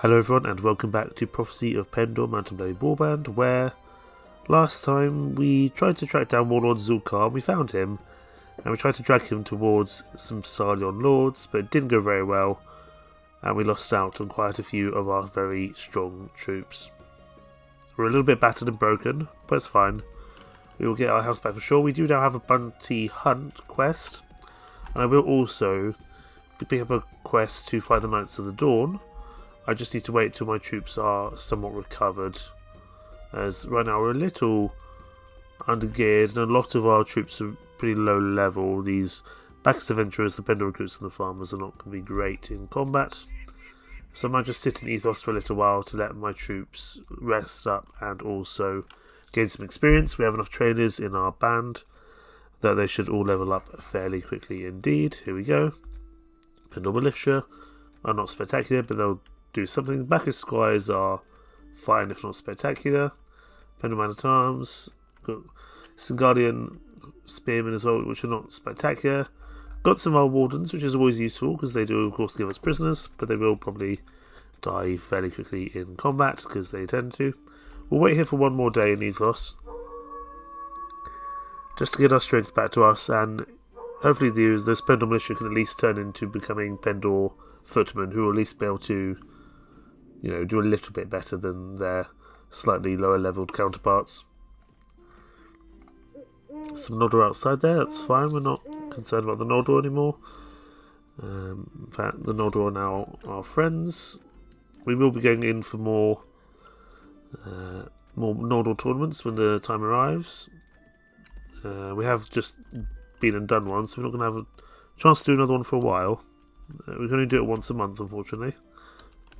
Hello everyone and welcome back to Prophecy of Pendor Mountain Blade Warband, where last time we tried to track down Warlord Zulkar. We found him and we tried to drag him towards some Sarlion Lords, but it didn't go very well and we lost out on quite a few of our very strong troops. We're a little bit battered and broken, but it's fine. We will get our house back for sure. We do now have a bounty hunt quest, and I will also pick up a quest to fight the Knights of the Dawn. I just need to wait till my troops are somewhat recovered, as right now we're a little undergeared and a lot of our troops are pretty low level. These Bacchus adventurers, the Pendor recruits and the farmers are not going to be great in combat, so I might just sit in Ethos for a little while to let my troops rest up and also gain some experience. We have enough trainers in our band that they should all level up fairly quickly indeed. Here we go. Pendor Militia are not spectacular, but they'll do something. Bacchus Squires are fine, if not spectacular. Pendor Man-at-Arms, got some Guardian Spearmen as well, which are not spectacular. Got some Old Wardens, which is always useful, because they do of course give us prisoners, but they will probably die fairly quickly in combat, because they tend to. We'll wait here for one more day in Ethos, just to get our strength back to us, and hopefully those Pendor Militia can at least turn into becoming Pendor Footmen, who will at least be able to, you know, do a little bit better than their slightly lower leveled counterparts. Some Noldor outside there, that's fine. We're not concerned about the Noldor anymore. In fact, the Noldor are now our friends. We will be going in for more Noldor tournaments when the time arrives. We have just been and done one, so we're not going to have a chance to do another one for a while. We can only do it once a month, unfortunately.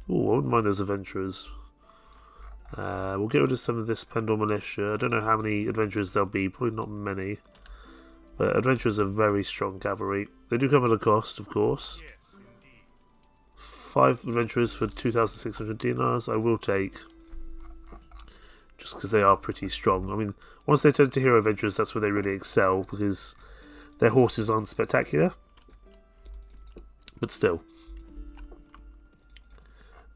Oh, I wouldn't mind those adventurers. We'll get rid of some of this Pendor Militia. I don't know how many adventurers there'll be, probably not many. But adventurers are very strong cavalry. They do come at a cost, of course. 5 adventurers for 2,600 dinars I will take, just because they are pretty strong. I mean, once they turn to hero adventurers, that's where they really excel, because their horses aren't spectacular. But still.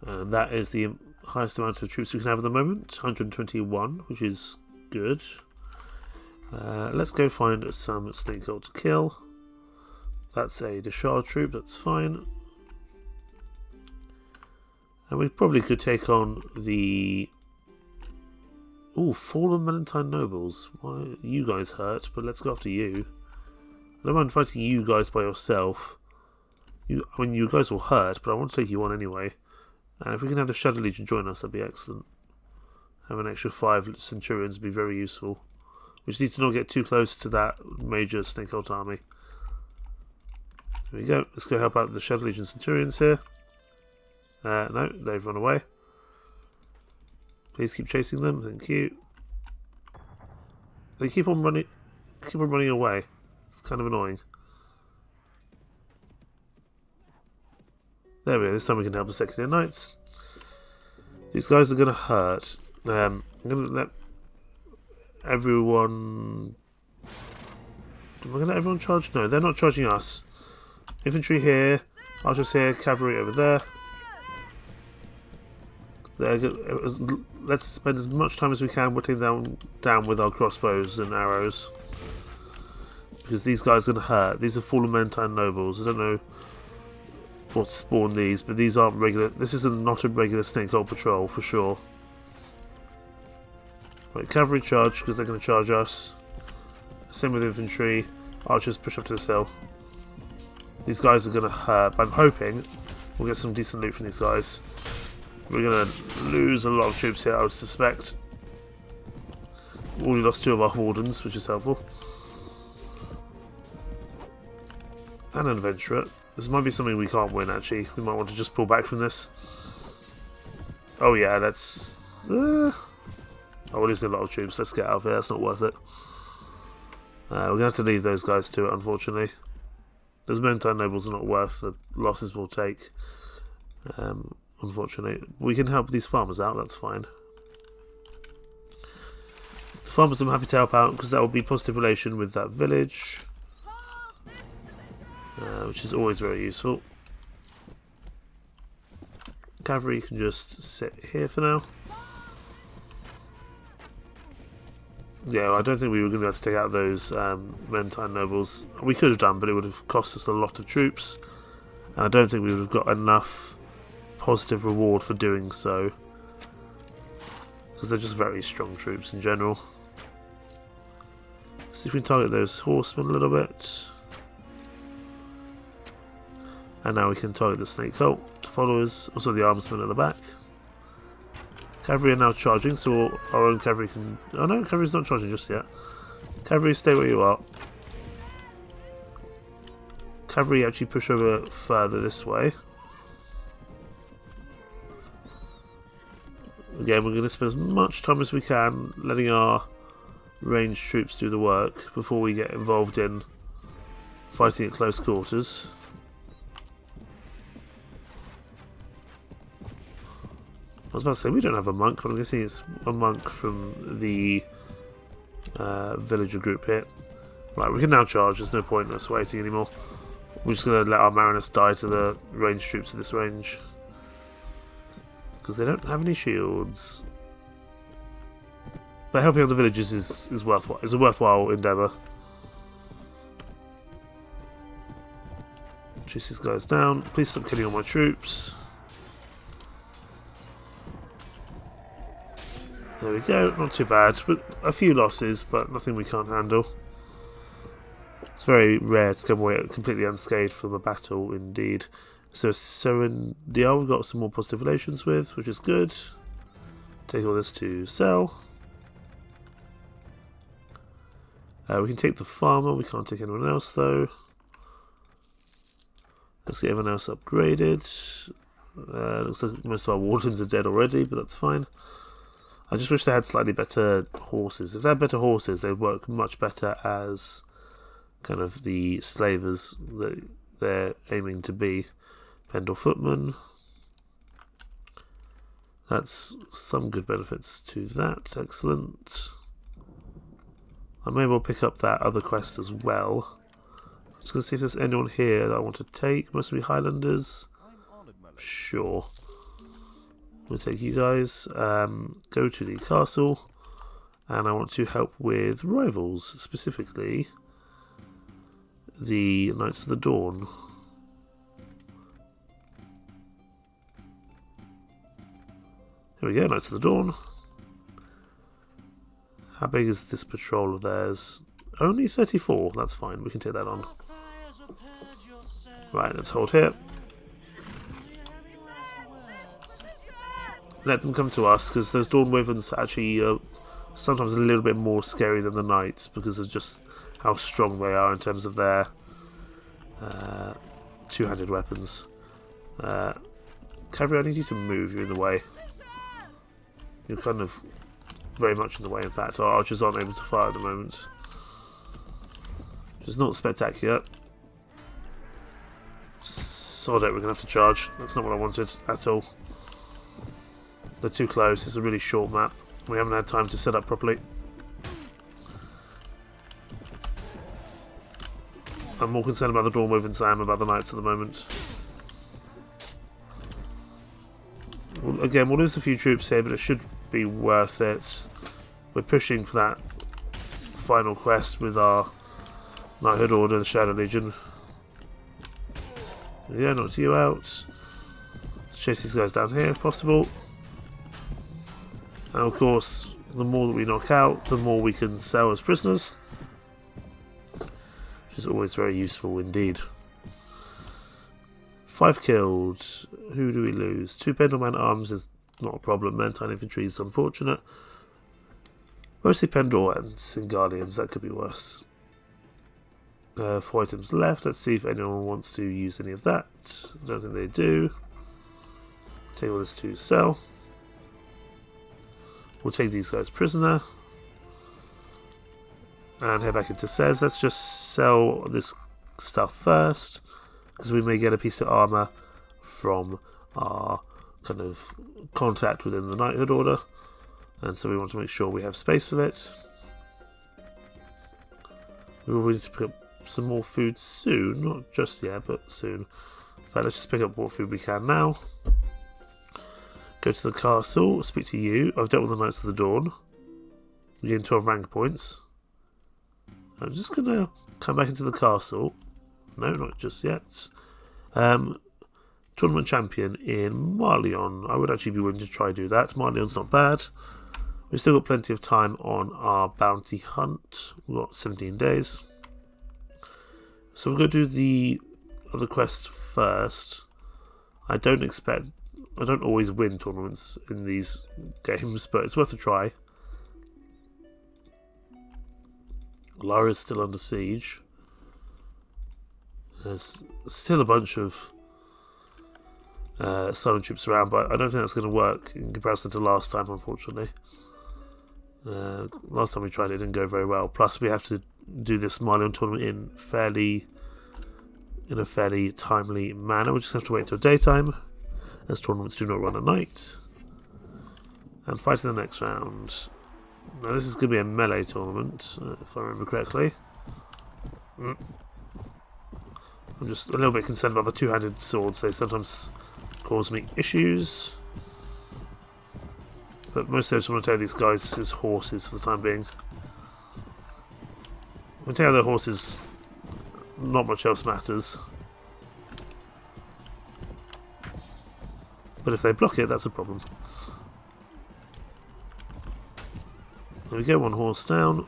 That is the highest amount of troops we can have at the moment, 121, which is good. Let's go find some snake gold to kill. That's a D'Shar troop, that's fine. And we probably could take on the... Ooh, Fallen Valentine Nobles. Why, you guys hurt, but let's go after you. I don't mind fighting you guys by yourself. I mean, you guys will hurt, but I want to take you on anyway. And if we can have the Shadow Legion join us, that'd be excellent. Have an extra 5 Centurions would be very useful. We just need to not get too close to that major Snake Cult army. There we go. Let's go help out the Shadow Legion Centurions here. No, they've run away. Please keep chasing them. Thank you. They keep on running away. It's kind of annoying. There we go, this time we can help the Secondary Knights. These guys are going to hurt. I'm going to let everyone... Am I going to let everyone charge? No, they're not charging us. Infantry here, archers here, cavalry over there. Let's spend as much time as we can whittling them down with our crossbows and arrows, because these guys are going to hurt. These are Fallen Valentine Nobles. I don't know what spawned these, but these aren't regular. This is not a regular Snake Hole patrol for sure. Right, cavalry charge, because they're going to charge us. Same with infantry. Archers push up to this hill. These guys are going to hurt. I'm hoping we'll get some decent loot from these guys. We're going to lose a lot of troops here, I would suspect. We already lost 2 of our wardens, which is helpful. And an adventurer. This might be something we can't win, actually. We might want to just pull back from this. Oh yeah, that's... Oh, we're losing a lot of troops. Let's get out of here. That's not worth it. We're going to have to leave those guys to it, unfortunately. Those Valentine Nobles are not worth the losses we'll take. Unfortunately. We can help these farmers out, that's fine. The farmers I'm happy to help out, because that will be positive relation with that village. Which is always very useful. cavalry can just sit here for now. Yeah, I don't think we were going to be able to take out those Mentine nobles. We could have done, but it would have cost us a lot of troops. And I don't think we would have got enough positive reward for doing so. Because they're just very strong troops in general. See if we can target those horsemen a little bit. And now we can target the snake cult followers, also the armsmen at the back. Cavalry are now charging, so our own cavalry can... Oh no, cavalry's not charging just yet. Cavalry, stay where you are. Cavalry actually push over further this way. Again, we're going to spend as much time as we can letting our ranged troops do the work before we get involved in fighting at close quarters. I was about to say we don't have a monk, but I'm guessing it's a monk from the villager group here. Right, we can now charge. There's no point in us waiting anymore. We're just going to let our Marinus die to the ranged troops at this range. Because they don't have any shields. But helping out the villagers is worthwhile. It's a worthwhile endeavour. Chase these guys down. Please stop killing all my troops. There we go, not too bad. A few losses, but nothing we can't handle. It's very rare to come away completely unscathed from a battle, indeed. So Serendial we've got some more positive relations with, which is good. Take all this to sell. We can take the farmer, we can't take anyone else though. Let's get everyone else upgraded. Looks like most of our wardens are dead already, but that's fine. I just wish they had slightly better horses. If they had better horses, they would work much better as kind of the slavers that they're aiming to be. Pendor footman. That's some good benefits to that. Excellent. I may well pick up that other quest as well. I'm just going to see if there's anyone here that I want to take. Mostly Highlanders. Sure. We'll take you guys. Go to the castle. And I want to help with rivals. Specifically, the Knights of the Dawn. Here we go, Knights of the Dawn. How big is this patrol of theirs? Only 34. That's fine. We can take that on. Right, let's hold here. Let them come to us, because those Dawn Wyverns are actually sometimes a little bit more scary than the Knights, because of just how strong they are in terms of their two-handed weapons. Cavalry, I need you to move. You're in the way. You're kind of very much in the way, in fact. Our archers aren't able to fire at the moment. Which is not spectacular. Sod it, we're going to have to charge. That's not what I wanted at all. They're too close. It's a really short map. We haven't had time to set up properly. I'm more concerned about the Dawn Wyverns than I am about the Knights at the moment. Again, we'll lose a few troops here, but it should be worth it. We're pushing for that final quest with our Knighthood Order, the Shadow Legion. Yeah, knock you out. Let's chase these guys down here if possible. And of course, the more that we knock out, the more we can sell as prisoners. Which is always very useful indeed. 5 killed. Who do we lose? 2 Pendor arms is not a problem. Mentine infantry is unfortunate. Mostly Pendor and Singardians. That could be worse. 4 items left. Let's see if anyone wants to use any of that. I don't think they do. Take all this to sell. We'll take these guys prisoner. And head back into Sez. Let's just sell this stuff first, because we may get a piece of armour from our kind of contact within the Knighthood Order, and so we want to make sure we have space for it. We will need to pick up some more food soon, not just yet, but soon. In fact, let's just pick up what food we can now. Go to the castle, speak to you. I've dealt with the Knights of the Dawn. We gain 12 rank points. I'm just going to come back into the castle. No, not just yet. Tournament champion in Marleon. I would actually be willing to try do that. Marleon's not bad. We've still got plenty of time on our bounty hunt. We've got 17 days. So we'll go do the other quest first. I don't always win tournaments in these games, but it's worth a try. Lara is still under siege. There's still a bunch of silent troops around, but I don't think that's going to work in comparison to last time, unfortunately. Last time we tried it didn't go very well. Plus, we have to do this Marleon tournament in a fairly timely manner. We just have to wait till daytime, as tournaments do not run at night. And fight in the next round. Now, this is going to be a melee tournament, if I remember correctly. I'm just a little bit concerned about the two-handed swords. They sometimes cause me issues. But mostly I just want to take these guys as horses for the time being. When take out their horses, not much else matters. But if they block it, that's a problem. There we go, one horse down.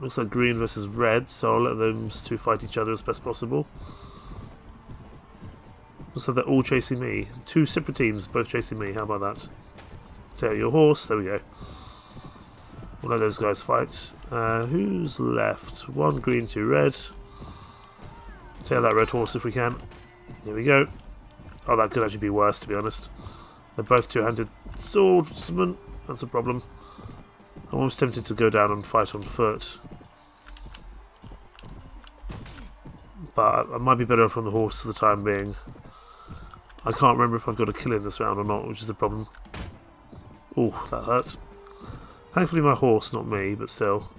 Looks like green versus red, so I'll let those two fight each other as best possible. Looks like they're all chasing me. Two separate teams, both chasing me. How about that? Take out your horse. There we go. We'll let those guys fight. Who's left? One green, two red. Take out that red horse if we can. There we go. Oh, that could actually be worse, to be honest. They're both two-handed swordsmen. That's a problem. I'm almost tempted to go down and fight on foot. But I might be better off on the horse for the time being. I can't remember if I've got a kill in this round or not, which is the problem. Oh, that hurt. Thankfully my horse, not me, but still.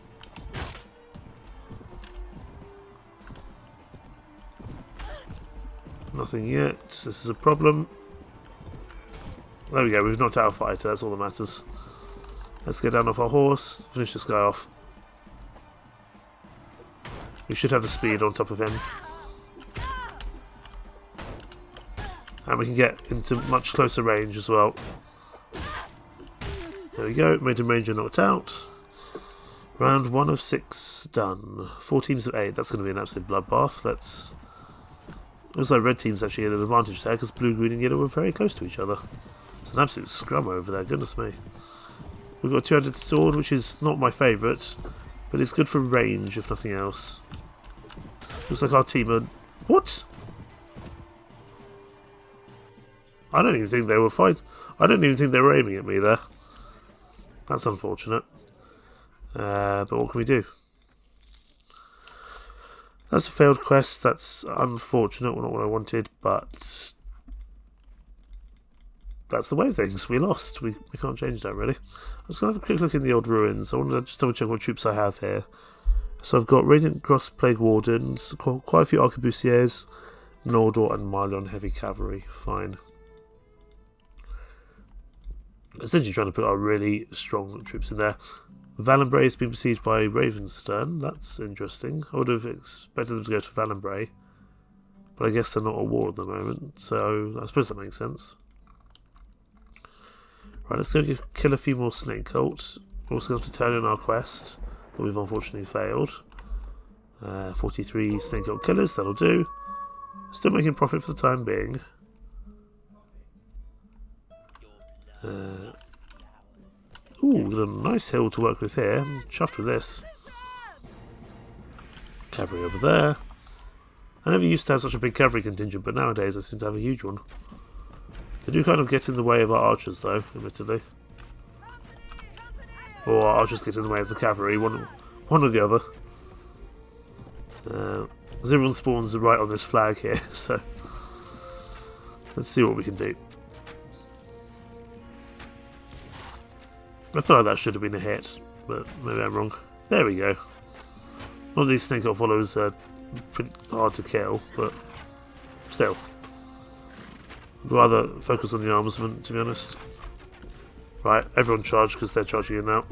Nothing yet. This is a problem. There we go, we've knocked out a fighter, that's all that matters. Let's get down off our horse, finish this guy off. We should have the speed on top of him. And we can get into much closer range as well. There we go, Maiden Ranger knocked out. Round 1 of 6 done. 4 teams of 8, that's going to be an absolute bloodbath. Looks like red team's actually at an advantage there because blue, green and yellow were very close to each other. It's an absolute scrum over there, goodness me. We've got a two-handed sword, which is not my favourite, but it's good for range, if nothing else. Looks like our team are... What? I don't even think they were I don't even think they were aiming at me there. That's unfortunate. But what can we do? That's a failed quest. That's unfortunate. Not what I wanted, but... that's the way of things. We lost. We can't change that, really. I'm just going to have a quick look in the old ruins. I want to just double check what troops I have here. So I've got Radiant Cross Plague Wardens, quite a few Arquebusiers, Nordor and Marleon Heavy Cavalry. Fine. Essentially trying to put our really strong troops in there. Valenbray has been besieged by Ravenstern. That's interesting. I would have expected them to go to Valenbray. But I guess they're not at war at the moment, so I suppose that makes sense. Right, let's go kill a few more snake cults. We're also going to turn in our quest that we've unfortunately failed. 43 snake cult killers, that'll do. Still making profit for the time being. Ooh, we've got a nice hill to work with here. I'm chuffed with this. Cavalry over there. I never used to have such a big cavalry contingent, but nowadays I seem to have a huge one. They do kind of get in the way of our archers, though, admittedly. Or our archers get in the way of the cavalry, one or the other. Because everyone spawns right on this flag here, so... let's see what we can do. I feel like that should have been a hit, but maybe I'm wrong. There we go. One of these snake cult followers are pretty hard to kill, but still. I'd rather focus on the armament, to be honest. Right, everyone charge because they're charging in now.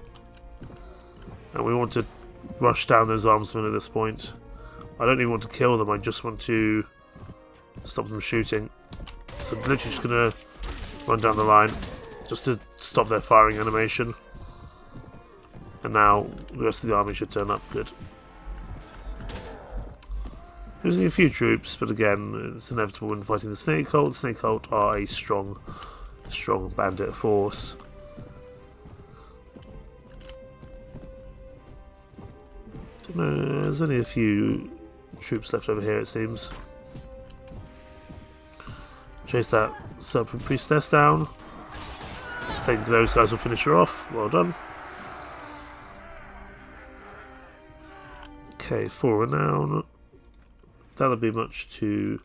And we want to rush down those armsmen at this point. I don't even want to kill them, I just want to stop them shooting. So I'm literally just going to run down the line just to stop their firing animation. And now the rest of the army should turn up. Good. Losing a few troops, but again, it's inevitable when fighting the Snake Cult. Snake Cult are a strong bandit force. Don't know, there's only a few troops left over here, it seems. Chase that Serpent Priestess down. I think those guys will finish her off. Well done. Okay, 4 renown. That'll be much to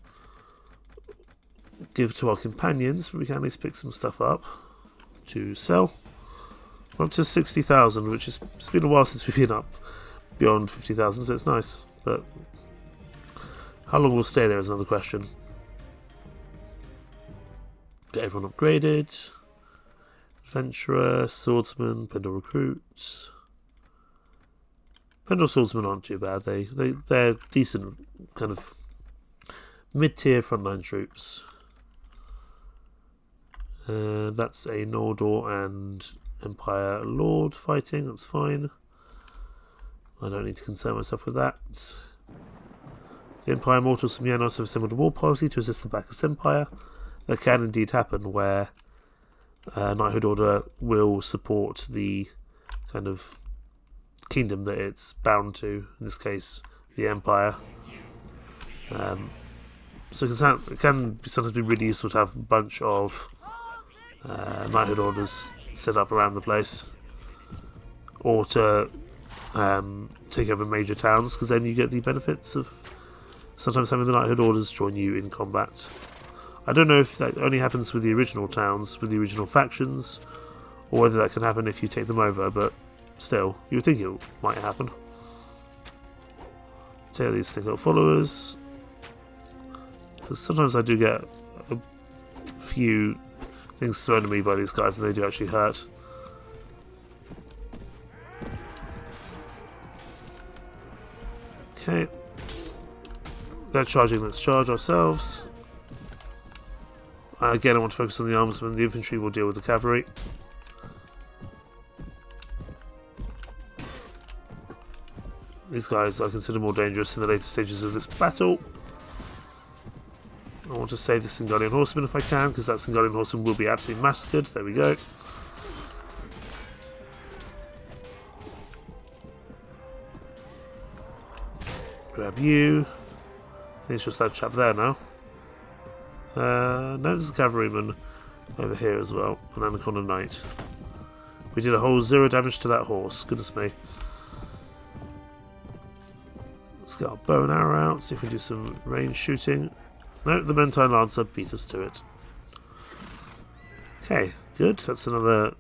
give to our companions, but we can at least pick some stuff up to sell. We're up to 60,000, which is, it's been a while since we've been up beyond 50,000, so it's nice. But how long we'll stay there is another question. Get everyone upgraded. Adventurer, Swordsman, Pendor Recruits. Pendor Swordsmen aren't too bad. They're decent, kind of mid-tier frontline troops. That's a Nordor and Empire Lord fighting. That's fine. I don't need to concern myself with that. The Empire Mortals from Janos have assembled a war party to assist the Bacchus Empire. That can indeed happen, where Knighthood Order will support the kind of kingdom that it's bound to, in this case the Empire. So it can sometimes be really useful to have a bunch of Knighthood Orders set up around the place, or to take over major towns, because then you get the benefits of sometimes having the Knighthood Orders join you in combat. I don't know if that only happens with the original towns, with the original factions, or whether that can happen if you take them over, but still, you would think it might happen. Take out these Snake followers, because sometimes I do get a few things thrown at me by these guys and they do actually hurt. Okay. They're charging, let's charge ourselves. Again, I want to focus on the armsmen. The infantry will deal with the cavalry. These guys I consider more dangerous in the later stages of this battle. I want to save the Singolian horseman if I can, because that Singolian horseman will be absolutely massacred. There we go. Grab you. I think it's just that chap there now. No, there's a cavalryman over here as well. An Anaconda Knight. We did a whole 0 damage to that horse. Goodness me. Let's get our bow and arrow out, see if we can do some range shooting. No, the Mentine Lancer beat us to it. Okay, good. That's another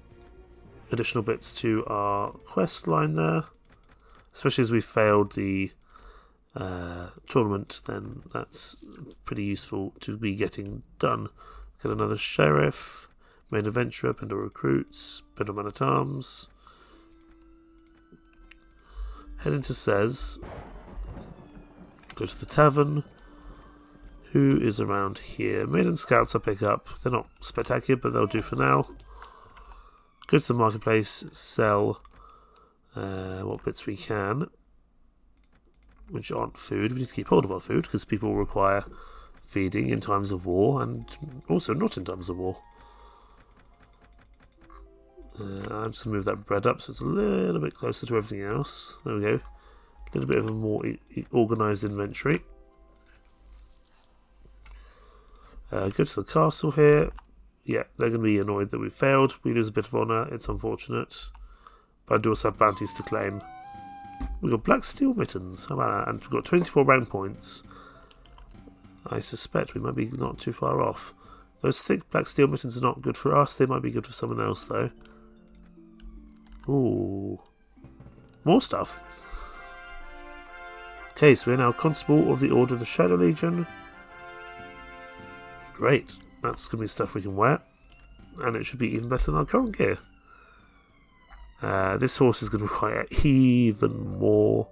additional bits to our quest line there. Especially as we failed the tournament, then that's pretty useful to be getting done. Get another Sheriff, Main Adventurer, Pendor Recruits, Pendor Man-at-Arms. Head into Says. Go to the tavern. Who is around here? Maiden Scouts I pick up. They're not spectacular, but they'll do for now. Go to the marketplace, sell what bits we can, which aren't food. We need to keep hold of our food, because people require feeding in times of war, and also not in times of war. I'm just going to move that bread up so it's a little bit closer to everything else. There we go. A little bit of a more organised inventory. Go to the castle here. Yeah, they're going to be annoyed that we failed. We lose a bit of honour. It's unfortunate. But I do also have bounties to claim. We've got black steel mittens. How about that? And we've got 24 rank points. I suspect we might be not too far off. Those thick black steel mittens are not good for us. They might be good for someone else, though. Ooh. More stuff. Okay, so we're now Constable of the Order of the Shadow Legion. Great. That's going to be stuff we can wear. And it should be even better than our current gear. This horse is going to require even more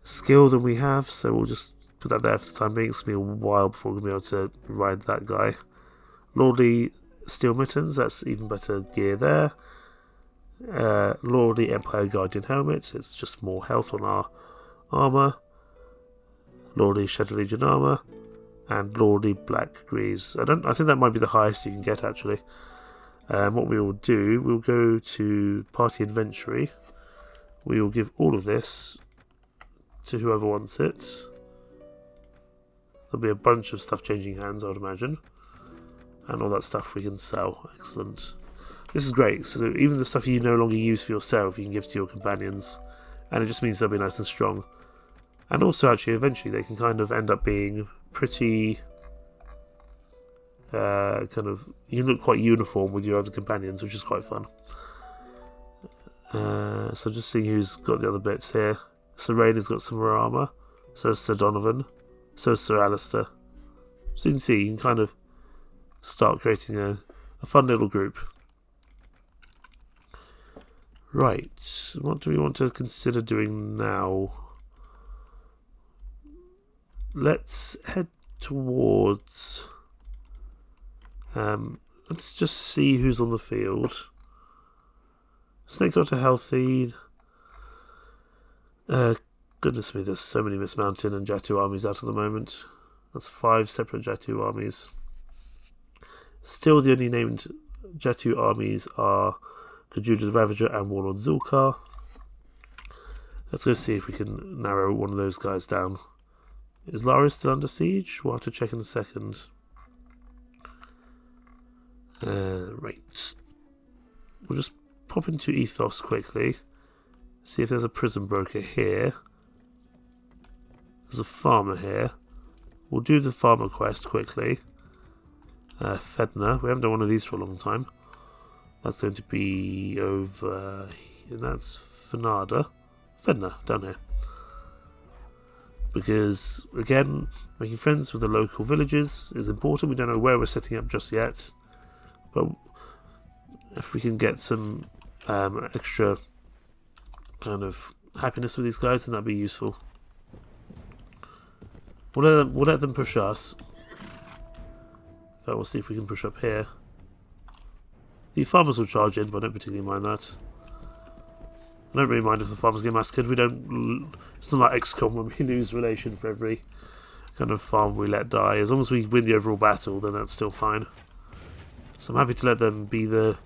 skill than we have, so we'll just put that there for the time being. It's going to be a while before we're going to be able to ride that guy. Lordly Steel Mittens, that's even better gear there. Lordly Empire Guardian Helmet, it's just more health on our armour. Lordly Shadow Legion armour. And Lordly Black Grease. I think that might be the highest you can get, actually. What we will do, we'll go to Party Inventory. We will give all of this to whoever wants it. There'll be a bunch of stuff changing hands, I would imagine. And all that stuff we can sell. Excellent. This is great. So even the stuff you no longer use for yourself, you can give to your companions. And it just means they'll be nice and strong. And also, actually, eventually they can kind of end up being pretty... you look quite uniform with your other companions, which is quite fun. So just seeing who's got the other bits here. Sir Rain has got some more armour. So is Sir Donovan. So is Sir Alistair. So you can see, you can kind of start creating a fun little group. Right, what do we want to consider doing now? Let's head towards... let's just see who's on the field. Snake got a healthy. Goodness me, there's so many Miss Mountain and Jatu armies out at the moment. That's 5 separate Jatu armies. Still, the only named Jatu armies are Kajuda the Ravager and Warlord Zulkar. Let's go see if we can narrow one of those guys down. Is Lara still under siege? We'll have to check in a second. Right. We'll just pop into Ethos quickly. See if there's a prison broker here. There's a farmer here. We'll do the farmer quest quickly. Fedna. We haven't done one of these for a long time. That's going to be over... and that's Fenada. Fedna, down here. Because, again, making friends with the local villages is important. We don't know where we're setting up just yet. But if we can get some extra kind of happiness with these guys, then that'd be useful. We'll let them push us. In fact, we'll see if we can push up here. The farmers will charge in, but I don't particularly mind that. I don't really mind if the farmers get massacred. We don't... It's not like XCOM when we lose relation for every kind of farm we let die. As long as we win the overall battle, then that's still fine. So I'm happy to let them be the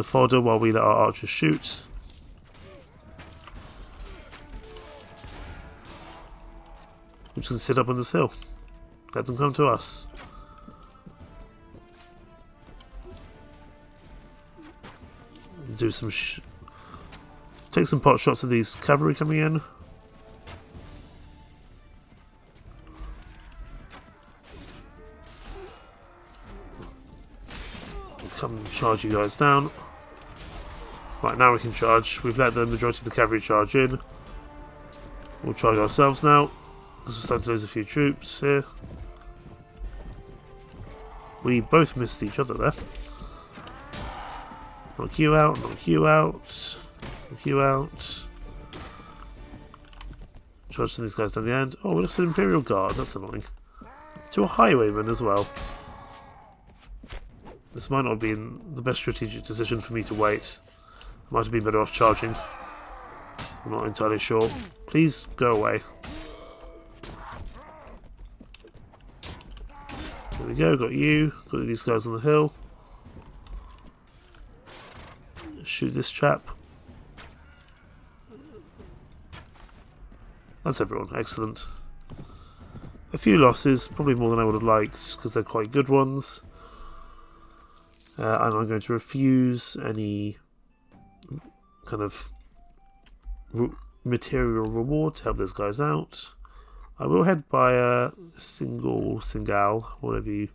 fodder while we let our archers shoot. I'm just going to sit up on this hill. Let them come to us. Do some... take some pot shots of these cavalry coming in. Come charge you guys down. Right, now we can charge. We've let the majority of the cavalry charge in. We'll charge ourselves now, because we're starting to lose a few troops here. We both missed each other there. Knock you out, knock you out, knock you out. Charge some of these guys down the end. Oh, we lost an Imperial Guard, that's annoying. To a Highwayman as well. This might not have been the best strategic decision for me to wait. I might have been better off charging. I'm not entirely sure. Please go away. There we go, got you. Got these guys on the hill. Shoot this chap. That's everyone, excellent. A few losses, probably more than I would have liked, because they're quite good ones. And I'm going to refuse any kind of material reward to help those guys out. I will head by a singal, whatever you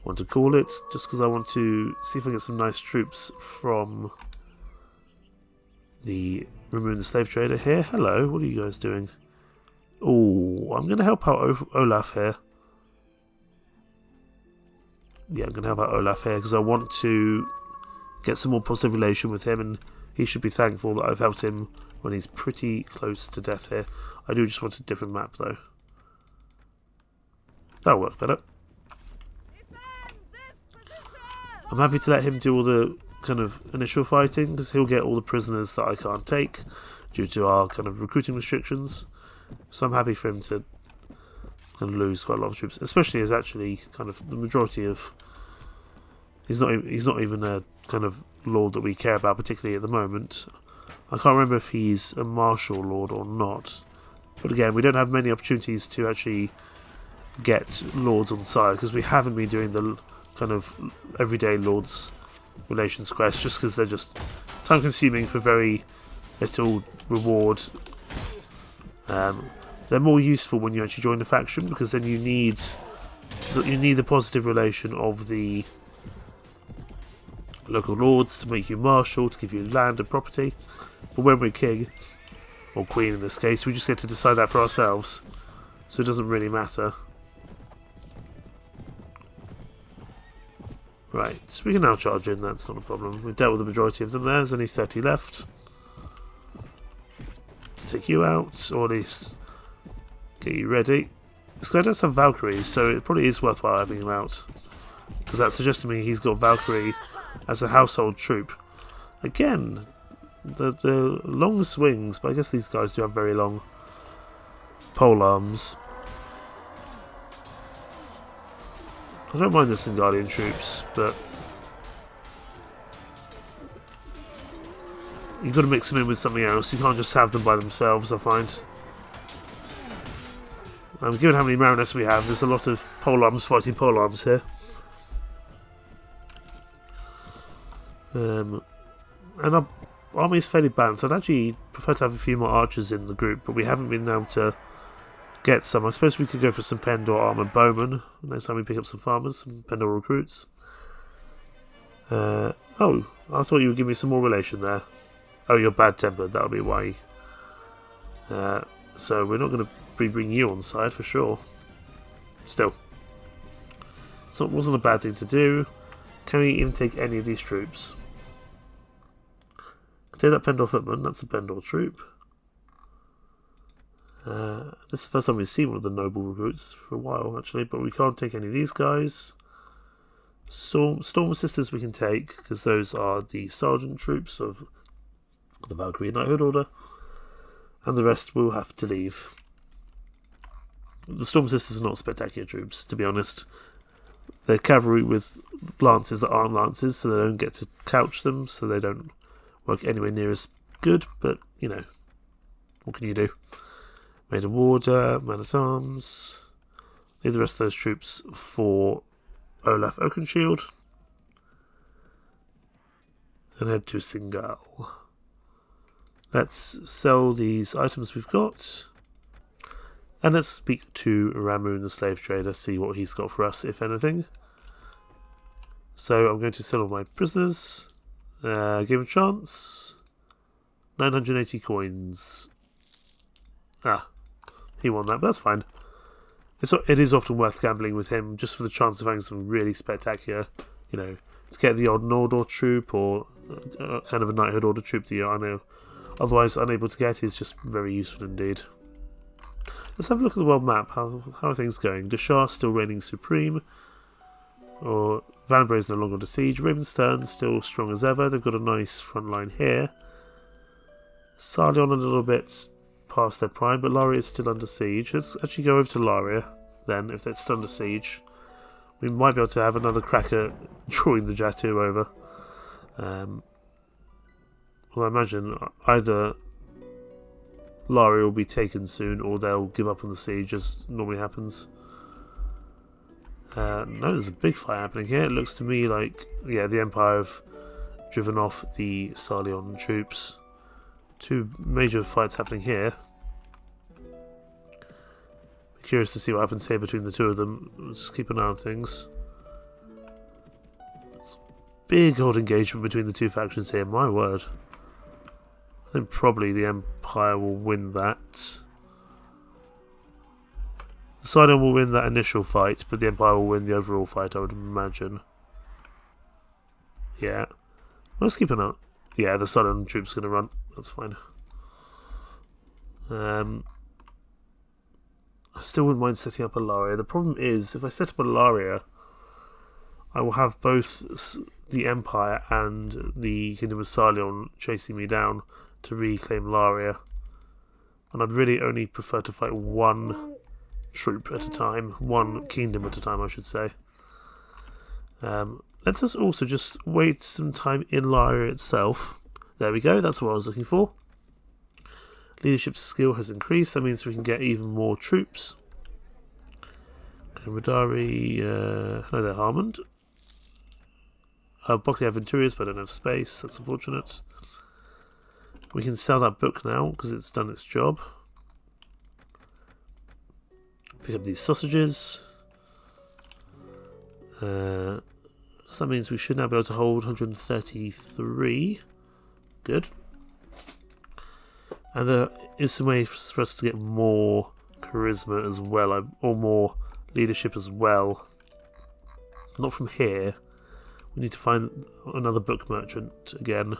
want to call it, just because I want to see if I get some nice troops from the Remove the Slave Trader here. Hello, what are you guys doing? Oh, I'm going to help out Olaf here. Yeah, I'm going to help out Olaf here because I want to get some more positive relation with him and he should be thankful that I've helped him when he's pretty close to death here. I do just want a different map though. That'll work better. I'm happy to let him do all the kind of initial fighting because he'll get all the prisoners that I can't take due to our kind of recruiting restrictions. So I'm happy for him to kind of lose quite a lot of troops, especially as actually kind of the majority of... He's not even a kind of lord that we care about particularly at the moment. I can't remember if he's a martial lord or not. But again, we don't have many opportunities to actually get lords on the side because we haven't been doing the kind of everyday lords relations quests just because they're just time consuming for very little reward. They're more useful when you actually join a faction because then you need the positive relation of the local lords to make you marshal, to give you land and property. But when we're king, or queen in this case, we just get to decide that for ourselves. So it doesn't really matter. Right, so we can now charge in, that's not a problem. We've dealt with the majority of them there, there's only 30 left. Take you out, or at least get you ready. This guy does have Valkyries, so it probably is worthwhile having him out. Because that suggests to me he's got Valkyrie as a household troop. Again, the long swings, but I guess these guys do have very long pole arms. I don't mind the Guardian troops, but you've got to mix them in with something else. You can't just have them by themselves, I find. Given how many Mariners we have, there's a lot of polearms fighting polearms here. And our army is fairly balanced. I'd actually prefer to have a few more archers in the group, but we haven't been able to get some. I suppose we could go for some Pendor armoured bowmen next time we pick up some farmers, some Pendor recruits. Oh, I thought you would give me some more relation there. Oh, you're bad-tempered, that'll be why. So we're not going to bring you on side for sure. Still. So it wasn't a bad thing to do. Can we even take any of these troops? Take that Pendor footman, that's a Pendor troop. This is the first time we've seen one of the noble recruits for a while, actually, but we can't take any of these guys. Storm Sisters we can take, because those are the sergeant troops of the Valkyrie Knighthood Order, and the rest will have to leave. The Storm Sisters are not spectacular troops, to be honest. They're cavalry with lances that aren't lances, so they don't get to couch them, so they don't work anywhere near as good, but, you know, what can you do? Maid of Warder, Man-at-Arms. Leave the rest of those troops for Olaf Oakenshield. And head to Singal. Let's sell these items we've got. And let's speak to Ramoon, the slave trader, see what he's got for us, if anything. So I'm going to sell all my prisoners. Give him a chance. 980 coins. Ah, he won that, but that's fine. It is often worth gambling with him, just for the chance of having some really spectacular, you know, to get the odd Nordor troop or kind of a Knighthood Order troop that you're otherwise unable to get is just very useful indeed. Let's have a look at the world map. How are things going? D'Shar still reigning supreme. Or Vanbrugh is no longer under siege. Ravenstern still strong as ever. They've got a nice front line here. Sardion a little bit past their prime, but Laria is still under siege. Let's actually go over to Laria then, if it's still under siege. We might be able to have another crack at drawing the Jatu over. Well, I imagine either Laria will be taken soon, or they'll give up on the siege, as normally happens. No, there's a big fight happening here. It looks to me like, yeah, the Empire have driven off the Sarlion troops. Two major fights happening here. Curious to see what happens here between the two of them. Let's just keep an eye on things. It's big old engagement between the two factions here, my word. I think probably the Empire will win that. The Sidon will win that initial fight, but the Empire will win the overall fight, I would imagine. Yeah. Let's keep an eye. Yeah, the Southern troops are going to run. That's fine. I still wouldn't mind setting up a Laria. The problem is, if I set up a Laria, I will have both the Empire and the Kingdom of Sarleon chasing me down to reclaim Laria. And I'd really only prefer to fight one troop at a time. One kingdom at a time, I should say. Let's us also just wait some time in Laria itself. There we go, that's what I was looking for. Leadership skill has increased, that means we can get even more troops. Okay, Radari, hello there, Harmond. Buckley Aventurious, but I don't have space, that's unfortunate. We can sell that book now, because it's done its job. Pick up these sausages. So that means we should now be able to hold 133. Good. And there is some way for us to get more charisma as well, or more leadership as well. Not from here. We need to find another book merchant again.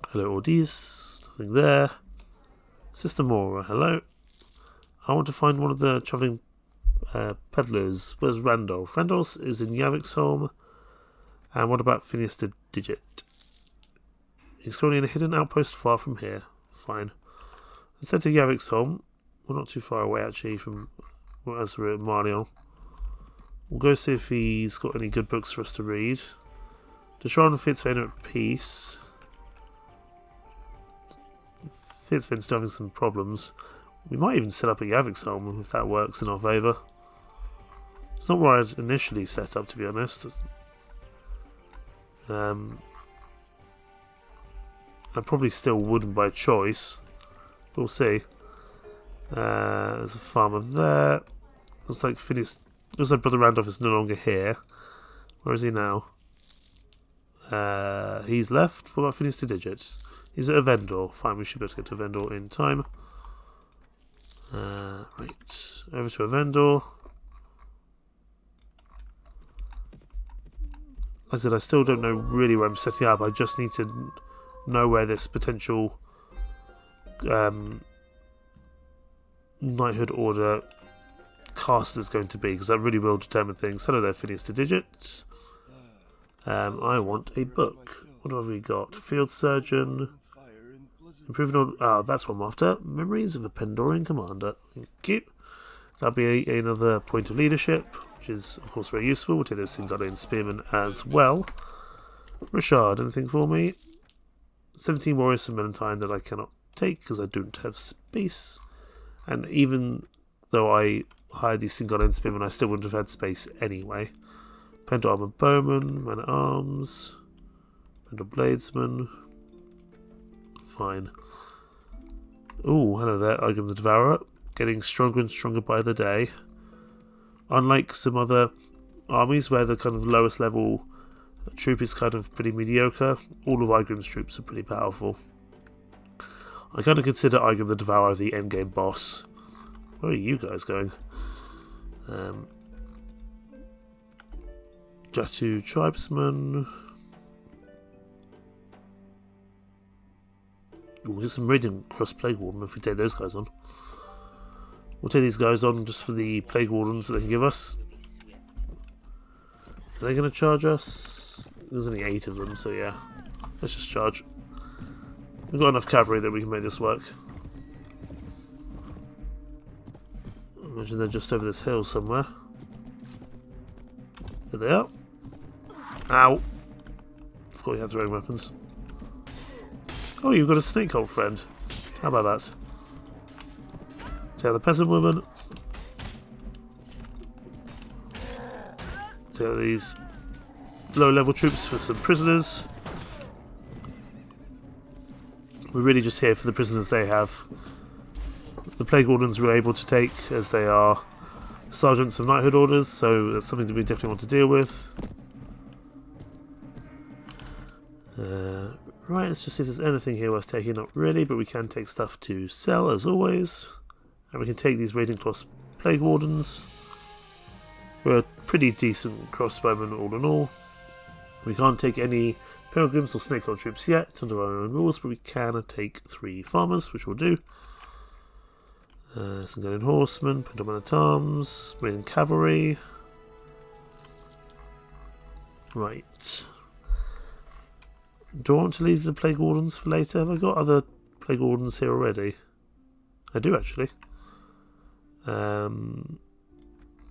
Hello, Ordees. Nothing there. Sister Mora, hello. I want to find one of the travelling peddlers. Where's Randolph? Randolph is in Yavik's home. And what about Phineas the Digit? He's currently in a hidden outpost far from here. Fine. Let's head to Yavik's home. We're not too far away actually from as we're at Marlion. We'll go see if he's got any good books for us to read. D'Shar and Fitzvane are at peace. Fitzvane's still having some problems. We might even set up a Yavik's home if that works in our favour. It's not where I'd initially set up, to be honest. I probably still wouldn't by choice. We'll see. There's a farmer there. Looks like Phineas. Looks like Brother Randolph is no longer here. Where is he now? He's left. What about Phineas the Digit? He's at a vendor. Fine, we should be able to get to a vendor in time. Right, over to a vendor. Like I said, I still don't know really where I'm setting up. I just need to know where this potential Knighthood Order castle is going to be, because that really will determine things. Hello there, Phineas the Digit. I want a book. What have we got? Field Surgeon. Improving on... Ah, that's what I'm after. Memories of a Pendorian Commander. Thank you. That'll be another point of leadership, which is, of course, very useful. We'll take this Singolian Spearman as well. Richard, anything for me? 17 warriors from Valentine that I cannot take because I don't have space. And even though I hired these Singolian Spearmen, I still wouldn't have had space anyway. Pendor Armour Bowman, Man at Arms, Pendor Bladesman. Fine. Ooh, hello there, Igrim the Devourer. Getting stronger and stronger by the day. Unlike some other armies where the kind of lowest level troop is kind of pretty mediocre, all of Igrim's troops are pretty powerful. I kind of consider Igrim the Devourer the endgame boss. Where are you guys going? Jatu Tribesman. We'll get some Radiant Cross Plague Warden if we take those guys on. We'll take these guys on just for the Plague Wardens that they can give us. Are they going to charge us? There's only 8 of them, so yeah. Let's just charge. We've got enough cavalry that we can make this work. I imagine they're just over this hill somewhere. Here they are. Ow! Forgot you had throwing weapons. Oh, you've got a snakehold friend. How about that? Take out the peasant woman. Take out these low-level troops for some prisoners. We're really just here for the prisoners they have. The Plague Wardens we're able to take as they are sergeants of knighthood orders, so that's something that we definitely want to deal with. Right, let's just see if there's anything here worth taking. Not really, but we can take stuff to sell as always. And we can take these Radiant Cross Plague Wardens. We're a pretty decent crossbowmen all in all. We can't take any pilgrims or snakehold troops yet under our own rules, but we can take 3 farmers, which we'll do. Some Gunning Horsemen, Pendor Men-at-Arms, Marine Cavalry. Right. Do I want to leave the Plague Wardens for later? Have I got other Plague Wardens here already? I do actually.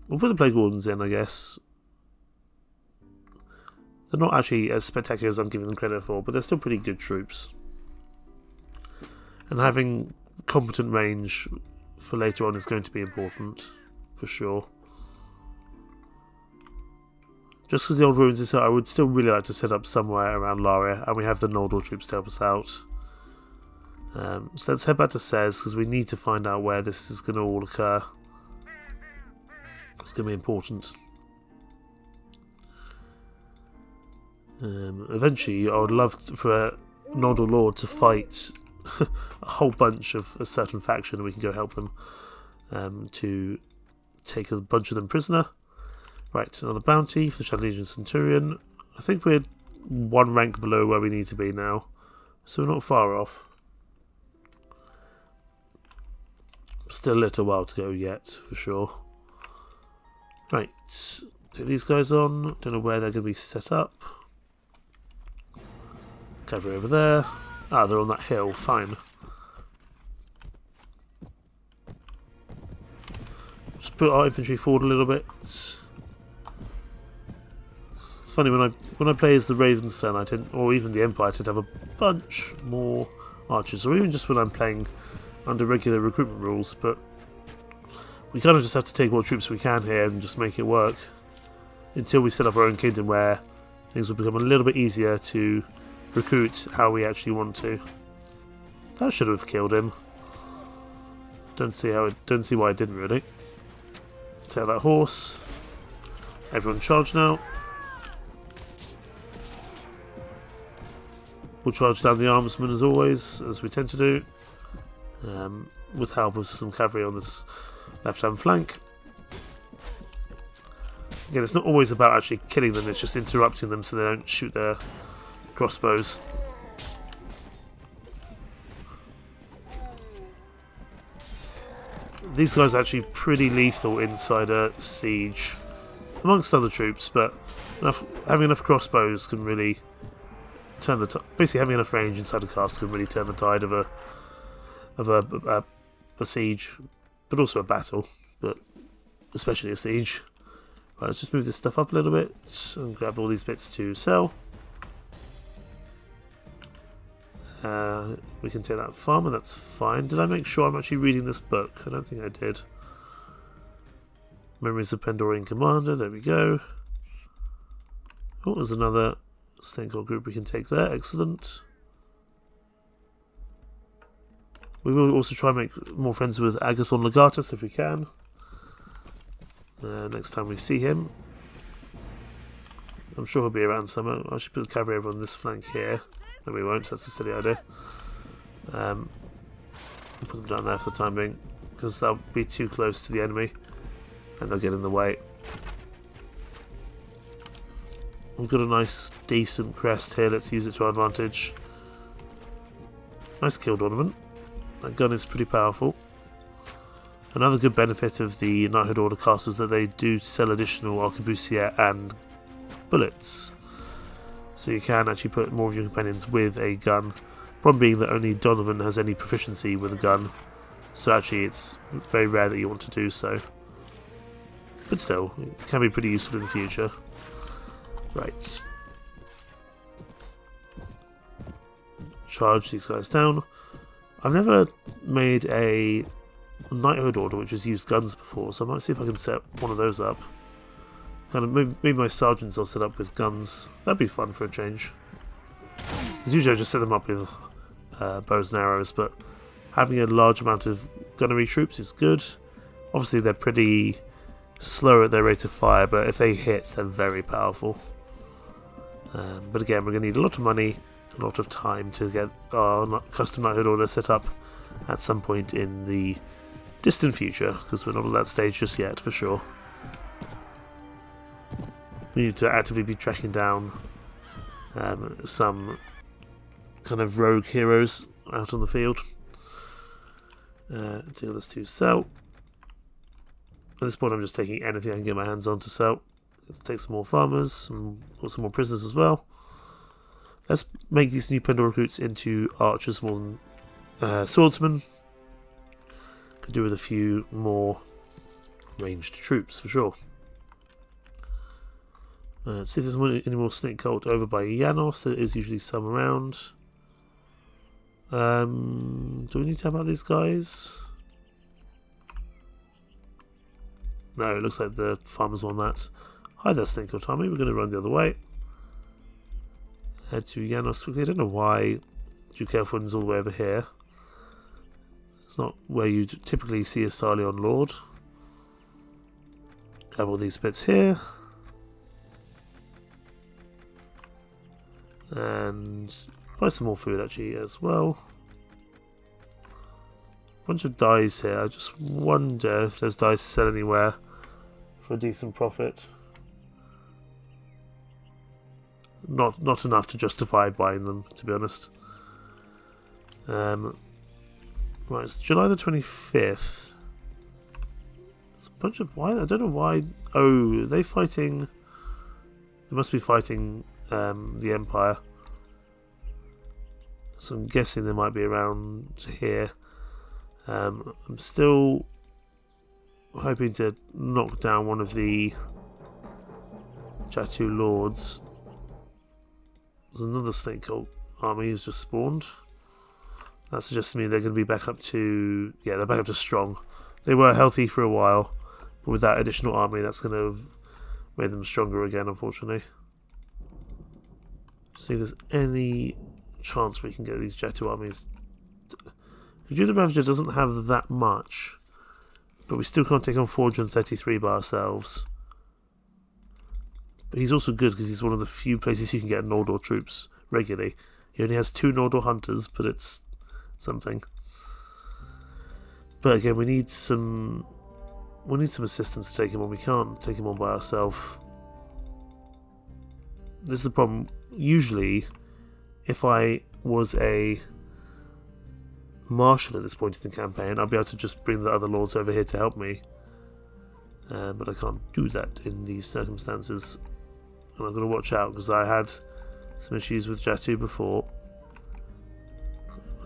We'll put the Plague Wardens in, I guess. They're not actually as spectacular as I'm giving them credit for, but they're still pretty good troops. And having competent range for later on is going to be important, for sure. Just because the old ruins is here, I would still really like to set up somewhere around Laria, and we have the Noldor troops to help us out. So let's head back to Sez, because we need to find out where this is going to all occur. It's going to be important. Eventually, I would love for a Noldor Lord to fight a whole bunch of a certain faction, and we can go help them to take a bunch of them prisoner. Right, another bounty for the Shadow Legion Centurion. I think we're 1 rank below where we need to be now, so we're not far off. Still a little while to go yet, for sure. Right, take these guys on. Don't know where they're going to be set up. Cavalry over there. Ah, they're on that hill. Fine. Just put our infantry forward a little bit. It's funny when I play as the Ravenstone, I tend, or even the Empire, I tend to have a bunch more archers, or even just when I'm playing under regular recruitment rules. But we kind of just have to take what troops we can here and just make it work until we set up our own kingdom, where things will become a little bit easier to recruit how we actually want to. That should have killed him. Don't see why it didn't really. Take that horse. Everyone charge now. We'll charge down the armsmen as always, as we tend to do, with help of some cavalry on this left-hand flank. Again, it's not always about actually killing them, it's just interrupting them so they don't shoot their crossbows. These guys are actually pretty lethal inside a siege, amongst other troops, but having enough crossbows can really turn the basically having enough range inside a castle can really turn the tide of a siege, but also a battle, but especially a siege. Right, let's just move this stuff up a little bit and grab all these bits to sell. We can take that farmer, that's fine. Did I make sure I'm actually reading this book? I don't think I did. Memories of Pendorian Commander, there we go. Oh, there's another Snakehold group we can take there, excellent. We will also try and make more friends with Agathon Legatus if we can. Next time we see him. I'm sure he'll be around somewhere. I should put the cavalry over on this flank here. No, we won't, that's a silly idea. We'll put them down there for the time being, because they'll be too close to the enemy and they'll get in the way. We've got a nice, decent crest here, let's use it to our advantage. Nice kill, Donovan. That gun is pretty powerful. Another good benefit of the Knighthood Order castles is that they do sell additional arquebusier and bullets. So you can actually put more of your companions with a gun. Problem being that only Donovan has any proficiency with a gun, so actually it's very rare that you want to do so. But still, it can be pretty useful in the future. Right. Charge these guys down. I've never made a Knighthood Order which has used guns before, so I might see if I can set one of those up. Kind of maybe my sergeants I'll set up with guns. That'd be fun for a change. Because usually I just set them up with bows and arrows, but having a large amount of gunnery troops is good. Obviously they're pretty slow at their rate of fire, but if they hit, they're very powerful. But again, we're going to need a lot of money, a lot of time to get our custom Knighthood Order set up at some point in the distant future, because we're not at that stage just yet, for sure. we need to actively be tracking down some kind of rogue heroes out on the field. Deal this to sell. At this point I'm just taking anything I can get my hands on to sell. Let's take some more farmers, and got some more prisoners as well. Let's make these new Pendor recruits into archers more than swordsmen. Could do with a few more ranged troops for sure. Let's see if there's any more snake cult over by Janos. There is usually some around. Do we need to have about these guys? No, it looks like the farmers want that. Hi there, snake cult army. We're going to run the other way. Head to Janos quickly. I don't know why Duke Elfwin's all the way over here. It's not where you typically see a Sarleon Lord. Grab all these bits here. And buy some more food actually as well. Bunch of dyes here. I just wonder if those dyes sell anywhere for a decent profit. Not enough to justify buying them, to be honest. Right, it's July the 25th. There's a bunch of... why? I don't know why... oh, are they fighting... they must be fighting the Empire. So I'm guessing they might be around here. I'm still hoping to knock down one of the Jatu Lords. There's another snake cult army who's just spawned. That suggests to me they're going to be back up to... yeah, they're back up to strong. They were healthy for a while, but with that additional army, that's going to have made them stronger again, unfortunately. See if there's any chance we can get these Jatu armies. Judah Ravager doesn't have that much, but we still can't take on 433 by ourselves. But he's also good because he's one of the few places you can get Noldor troops regularly. He only has 2 Noldor hunters, but it's something. But again, we need some assistance to take him on. We can't take him on by ourselves. This is the problem. Usually, if I was a marshal at this point in the campaign, I'd be able to just bring the other lords over here to help me. But I can't do that in these circumstances. And I've got to watch out because I had some issues with Jatu before.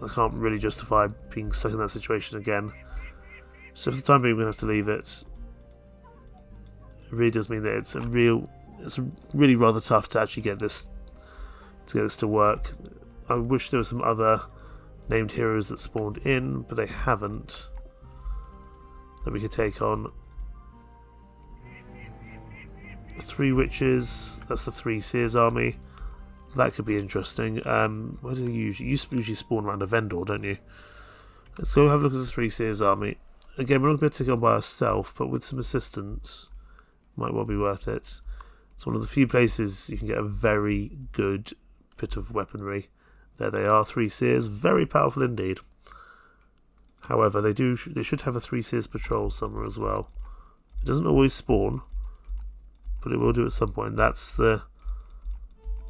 I can't really justify being stuck in that situation again. So for the time being, we're going to have to leave it. It really does mean that it's really rather tough to actually get this to work. I wish there were some other named heroes that spawned in, but they haven't. That we could take on. 3 witches. That's the 3 Seers army. That could be interesting. Where do you usually spawn around a vendor, don't you? Let's go have a look at the 3 Seers army. Again, we're not going to take on by ourselves, but with some assistance, might well be worth it. It's one of the few places you can get a very good bit of weaponry. There they are, 3 Seers, very powerful indeed. However, they should have a 3 Seers patrol somewhere as well. It doesn't always spawn, but it will do at some point. That's the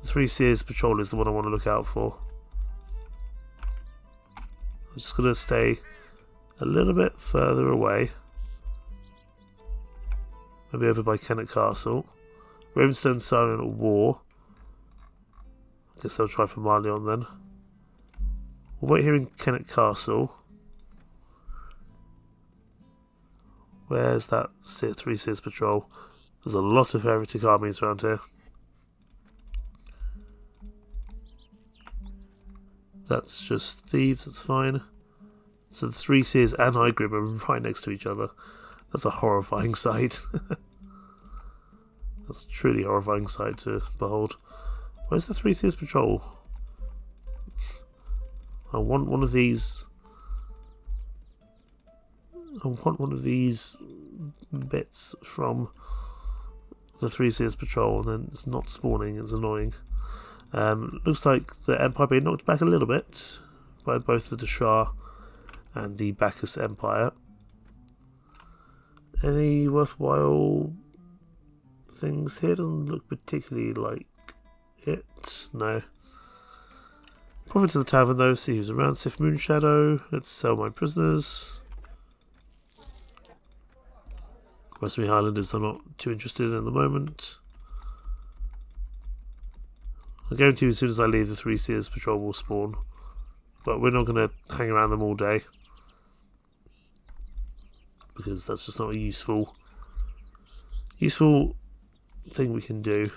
3 Seers patrol is the one I want to look out for. I'm just going to stay a little bit further away. Maybe over by Kennet Castle. Ravenstone Silent at War. I guess they'll try for Marleon then. We'll wait here in Kennet Castle. Where's that 3 Seers patrol? There's a lot of heretic armies around here. That's just thieves, that's fine. So the 3 Seers and Hygrim are right next to each other. That's a horrifying sight. That's a truly horrifying sight to behold. Where's the 3 Seers patrol? I want one of these. I want one of these bits from the 3 Seers patrol, and then it's not spawning. It's annoying. Looks like the Empire being knocked back a little bit by both the D'Shar and the Bacchus Empire. Any worthwhile things here. Doesn't look particularly like it. No. Profit to the tavern though, see who's around. Sif Moonshadow. Let's sell my prisoners. Western Highlanders I'm not too interested in at the moment. I guarantee you as soon as I leave the Three Seers patrol will spawn. But we're not going to hang around them all day. Because that's just not a useful thing we can do.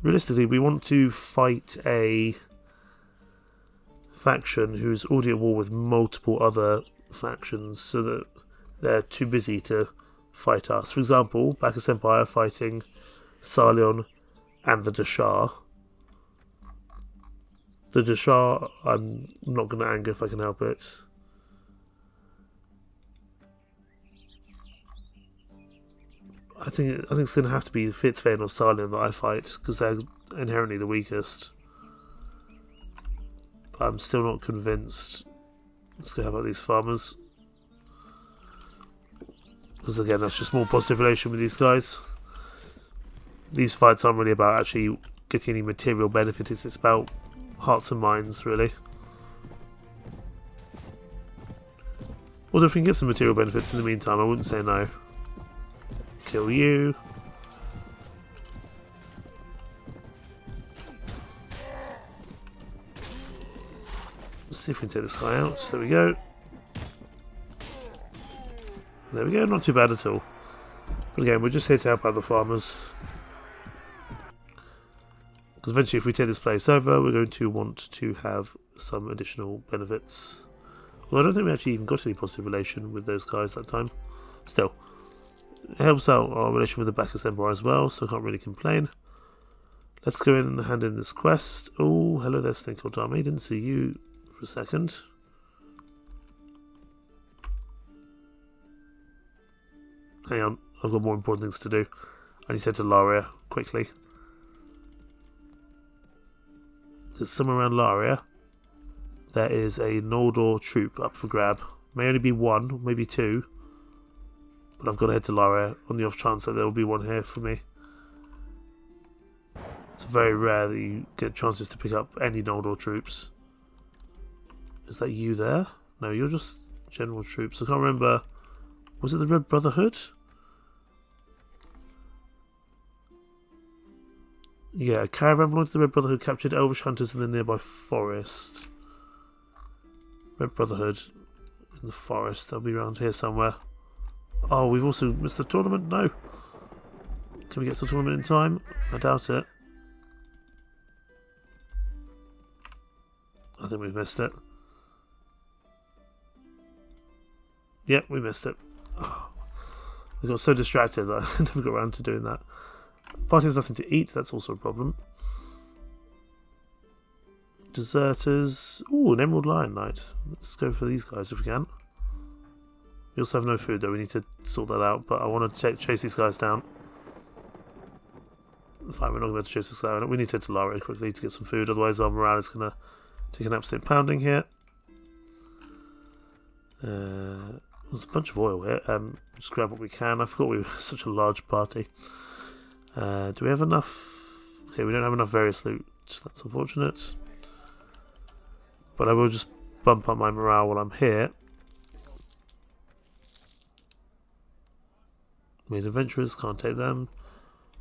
Realistically, we want to fight a faction who's already at war with multiple other factions so that they're too busy to fight us. For example, Bacchus Empire fighting Sarleon and the D'Shar. The D'Shar I'm not going to anger if I can help it. I think it's going to have to be Fitzvane or Sarleon that I fight because they're inherently the weakest. But I'm still not convinced. Let's go about these farmers. Because again, that's just more positive relation with these guys. These fights aren't really about actually getting any material benefit, it's about hearts and minds, really. Although if we can get some material benefits in the meantime, I wouldn't say no. Kill you. Let's see if we can take this guy out. There we go. There we go, not too bad at all. But again, we're just here to help out the farmers. Because eventually if we take this place over, we're going to want to have some additional benefits. Well, I don't think we actually even got any positive relation with those guys that time. Still, it helps out our relation with the Bacchus Empire as well, so I can't really complain. Let's go in and hand in this quest. Oh, hello there, Snake-Old Army. Didn't see you for a second. Hang on, I've got more important things to do. I need to head to Laria quickly. Because somewhere around Laria, there is a Noldor troop up for grab. May only be one, maybe two. But I've got to head to Laria on the off chance that there will be one here for me. It's very rare that you get chances to pick up any Noldor troops. Is that you there? No, you're just general troops. I can't remember. Was it the Red Brotherhood? Yeah, a caravan belonging to the Red Brotherhood captured elvish hunters in the nearby forest. Red Brotherhood in the forest. They'll be around here somewhere. Oh, we've also missed the tournament? No. Can we get to the tournament in time? I doubt it. I think we've missed it. Yep, we missed it. Oh, I got so distracted that I never got around to doing that. Party has nothing to eat, that's also a problem. Deserters. Ooh, an Emerald Lion Knight. Let's go for these guys if we can. We also have no food though, we need to sort that out, but I want to chase these guys down. Fine, we're not going to be able to chase this guy down. We need to head to Laria quickly to get some food, otherwise our morale is going to take an absolute pounding here. There's a bunch of oil here. Just grab what we can. I forgot we were such a large party. Do we have enough? Okay, we don't have enough various loot. That's unfortunate. But I will just bump up my morale while I'm here. Made adventurers, can't take them.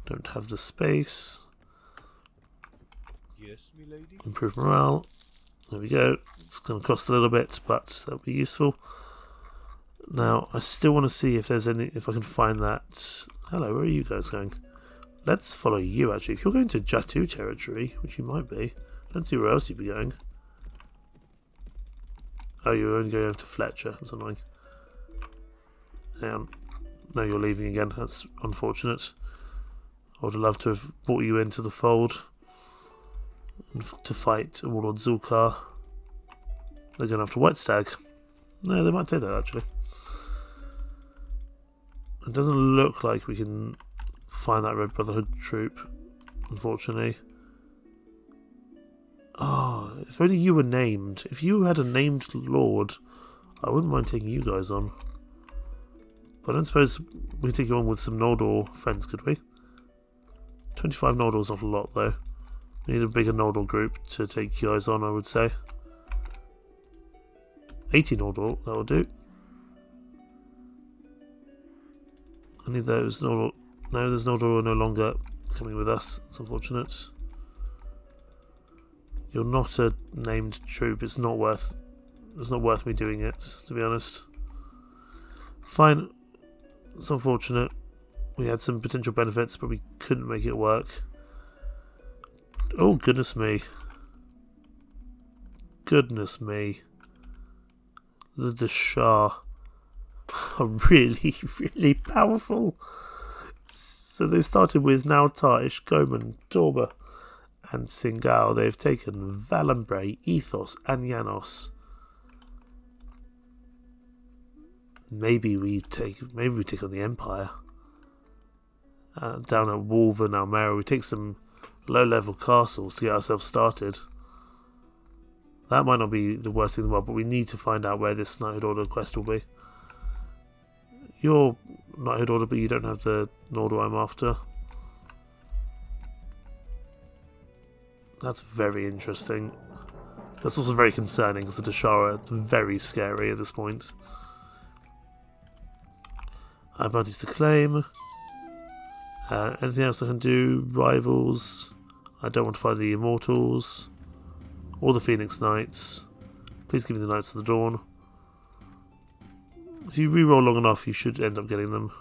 Don't have the space. Yes, milady. Improve morale. There we go. It's going to cost a little bit, but that'll be useful. Now, I still want to see if there's any, if I can find that. Hello, where are you guys going? Let's follow you, actually. If you're going to Jatu territory, which you might be, I don't see where else you'd be going. Oh, you're only going over to Fletcher. That's annoying. Hang on. No, you're leaving again. That's unfortunate. I would have loved to have brought you into the fold to fight Warlord Zulkar. They're going after White Stag. No, they might take that, actually. It doesn't look like we can find that Red Brotherhood troop, unfortunately. Oh, if only you were named. If you had a named lord, I wouldn't mind taking you guys on. But I don't suppose we could take you on with some Noldor friends, could we? 25 Noldor's not a lot, though. We need a bigger Noldor group to take you guys on, I would say. 80 Noldor, that will do. I need those Noldor. No, there's Noldor no longer coming with us. It's unfortunate. You're not a named troop. It's not worth me doing it, to be honest. Fine. It's unfortunate. We had some potential benefits, but we couldn't make it work. Oh, goodness me. Goodness me. The D'Shar are really, really powerful. So they started with Nautaish, Goman, Torba, and Singal. They've taken Valambre, Ethos, and Janos. Maybe we take on the Empire. Down at Wolver and Almera, we take some low-level castles to get ourselves started. That might not be the worst thing in the world, but we need to find out where this Knighthood Order quest will be. You're Knighthood Order, but you don't have the Noldor I'm after. That's very interesting. That's also very concerning, because the D'Shar are very scary at this point. I have bounties to claim. Anything else I can do? Rivals. I don't want to fight the Immortals. Or the Phoenix Knights. Please give me the Knights of the Dawn. If you reroll long enough, you should end up getting them.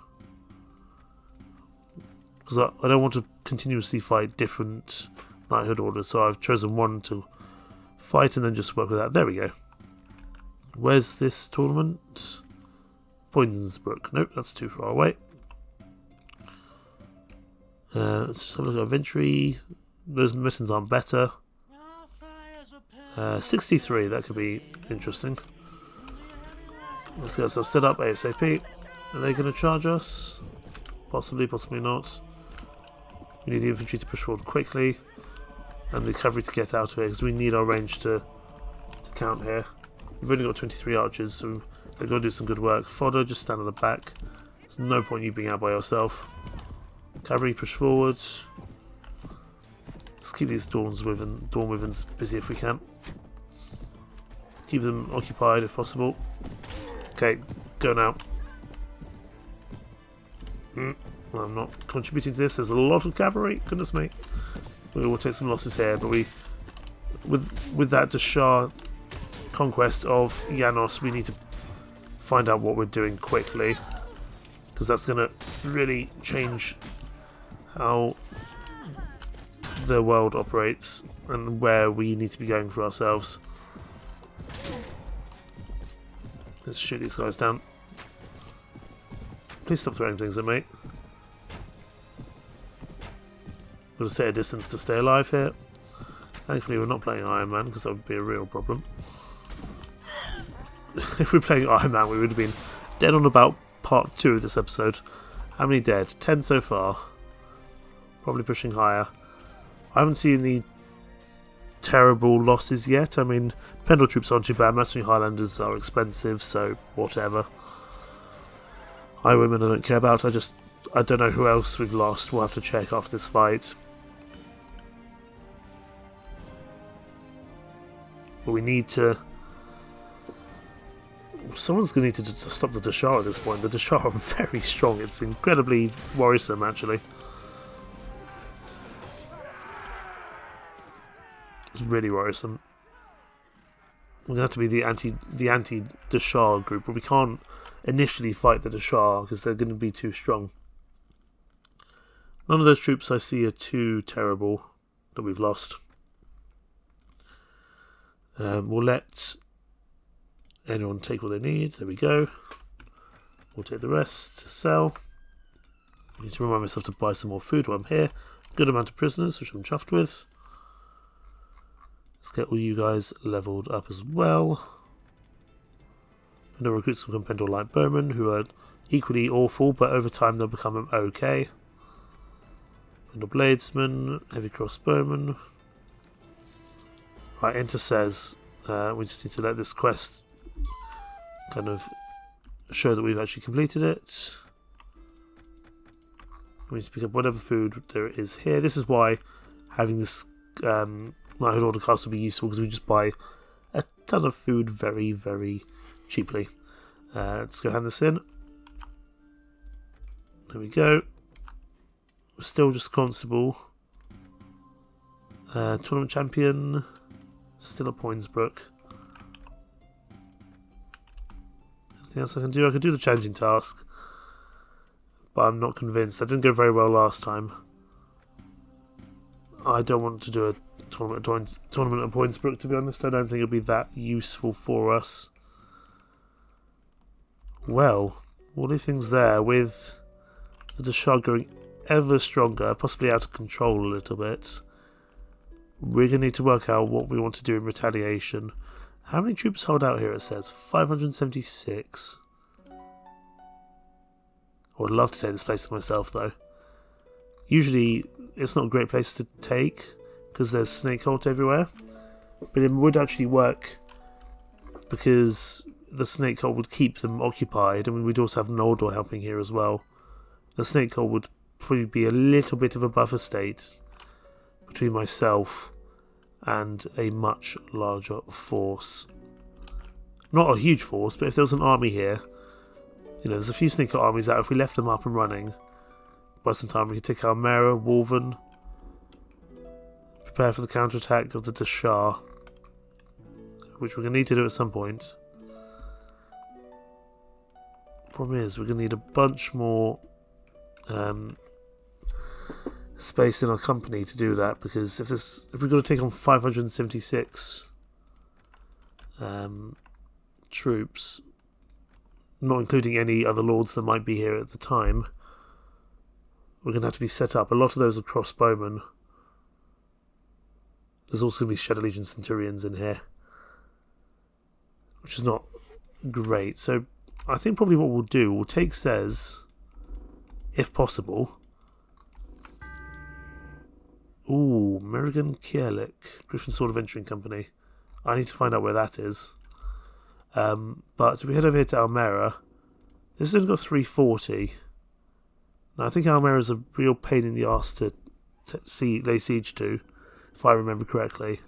Because I don't want to continuously fight different Knighthood Orders, so I've chosen one to fight and then just work with that. There we go. Where's this tournament? Poinsbrook. Nope, that's too far away. Let's just have a look at inventory. Those missions aren't better. 63, that could be interesting. Let's get ourselves set up ASAP. Are they going to charge us? Possibly, possibly not. We need the infantry to push forward quickly, and the cavalry to get out of it, because we need our range to count here. We've only got 23 archers, so they've got to do some good work. Fodder, just stand on the back. There's no point you being out by yourself. Cavalry, push forward. Let's keep these Dawn Wyverns busy if we can. Keep them occupied if possible. Okay, go now. Well, I'm not contributing to this. There's a lot of cavalry. Goodness me. We will take some losses here, but with that D'Shar conquest of Janos, we need to find out what we're doing quickly, because that's going to really change how the world operates and where we need to be going for ourselves. Let's shoot these guys down. Please stop throwing things at me. Got to stay a distance to stay alive here. Thankfully we're not playing Iron Man, because that would be a real problem. If we were playing Iron Man, we would have been dead on about part 2 of this episode. How many dead? 10 so far. Probably pushing higher. I haven't seen any terrible losses yet. I mean, Pendor troops aren't too bad. Mercenary Highlanders are expensive, so whatever. Highwaymen I don't care about. I don't know who else we've lost. We'll have to check after this fight. But we need to... Someone's going to need to stop the D'Shar at this point. The D'Shar are very strong. It's incredibly worrisome, actually. It's really worrisome. We're going to have to be the anti D'Shar group, but we can't initially fight the D'Shar because they're going to be too strong. None of those troops I see are too terrible that we've lost. We'll let anyone take what they need. There we go. We'll take the rest to sell. I need to remind myself to buy some more food while I'm here. Good amount of prisoners, which I'm chuffed with. Let's get all you guys leveled up as well. And I'll recruit some Pendor Light Bowmen who are equally awful, but over time they'll become okay. Pendor Bladesmen, Heavy Crossbowmen. Right, enter says we just need to let this quest kind of show that we've actually completed it. We need to pick up whatever food there is here. This is why having this knighthood order cast will be useful, because we just buy a ton of food very, very cheaply. Let's go hand this in. There we go. We're still just constable. Tournament champion. Still at Poinsbrook. Anything else I can do? I could do the challenging task, but I'm not convinced. That didn't go very well last time. I don't want to do a tournament at Poinsbrook, to be honest. I don't think it'll be that useful for us. Well, all these things there, with the D'Shar growing ever stronger, possibly out of control a little bit, we're going to need to work out what we want to do in retaliation. How many troops hold out here, it says? 576. I would love to take this place to myself, though. Usually, it's not a great place to take, because there's snake cult everywhere. But it would actually work, because the snake cult would keep them occupied, and we'd also have Noldor helping here as well. The snake cult would probably be a little bit of a buffer state between myself and a much larger force. Not a huge force, but if there was an army here, you know, there's a few sneaker armies that if we left them up and running, by some time we could take Almera, Wolven, prepare for the counterattack of the D'Shar, which we're going to need to do at some point. Problem is, we're going to need a bunch more space in our company to do that, because if we've got to take on 576 troops, not including any other lords that might be here at the time, we're going to have to be set up. A lot of those are crossbowmen. There's also going to be Shadow Legion Centurions in here, which is not great. So I think probably what we'll do, we'll take Sez, if possible. Ooh, Merrigan Kierlick, Griffin Sword Adventuring Company. I need to find out where that is. But if we head over here to Almera, this has only got 340. Now I think Almera is a real pain in the arse to lay siege to, if I remember correctly.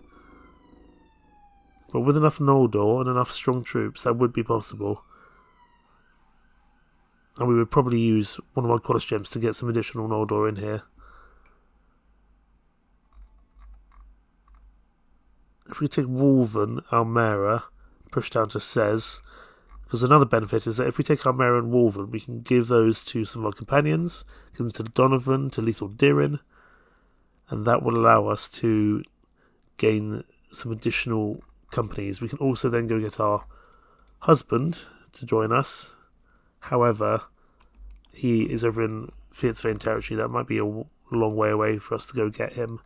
But with enough Noldor and enough strong troops, that would be possible. And we would probably use one of our Qualis gems to get some additional Noldor in here. If we take Wolven, Almera, push down to Sez, because another benefit is that if we take Almera and Wolven, we can give those to some of our companions, give them to Donovan, to Lethal Dirin, and that will allow us to gain some additional companies. We can also then go get our husband to join us. However, he is over in Fiatsvein territory. That might be a long way away for us to go get him.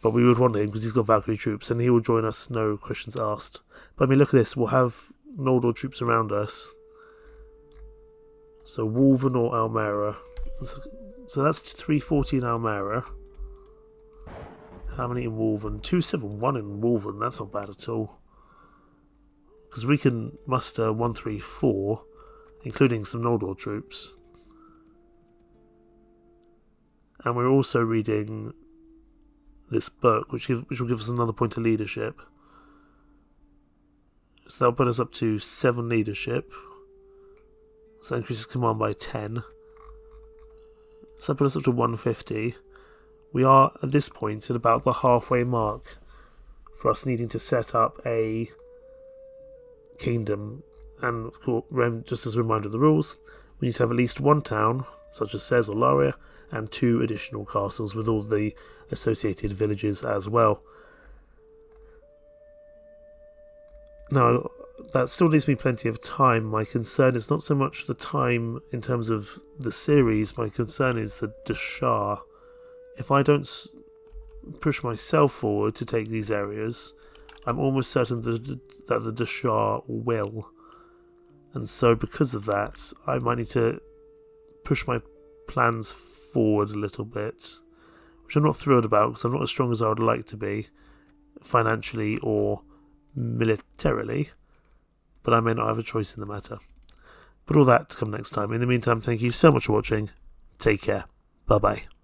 But we would want him because he's got Valkyrie troops, and he will join us, no questions asked. But I mean, look at this. We'll have Noldor troops around us. So Wolven or Almera. So that's 340 in Almera. How many in Wolven? 271 in Wolven. That's not bad at all. Because we can muster 134, including some Noldor troops. And we're also reading this book, which will give us another point of leadership. So that'll put us up to 7 leadership. So that increases command by 10. So that put us up to 150. We are at this point at about the halfway mark for us needing to set up a kingdom. And of course, just as a reminder of the rules, we need to have at least one town, such as Sez or Laria, and 2 additional castles with all the associated villages as well. Now, that still leaves me plenty of time. My concern is not so much the time in terms of the series, my concern is the D'Shar. If I don't push myself forward to take these areas, I'm almost certain that the D'Shar will. And so because of that, I might need to push my plans forward a little bit, which I'm not thrilled about because I'm not as strong as I would like to be, financially or militarily, but I may not have a choice in the matter. But all that to come next time. In the meantime, thank you so much for watching. Take care. Bye-bye.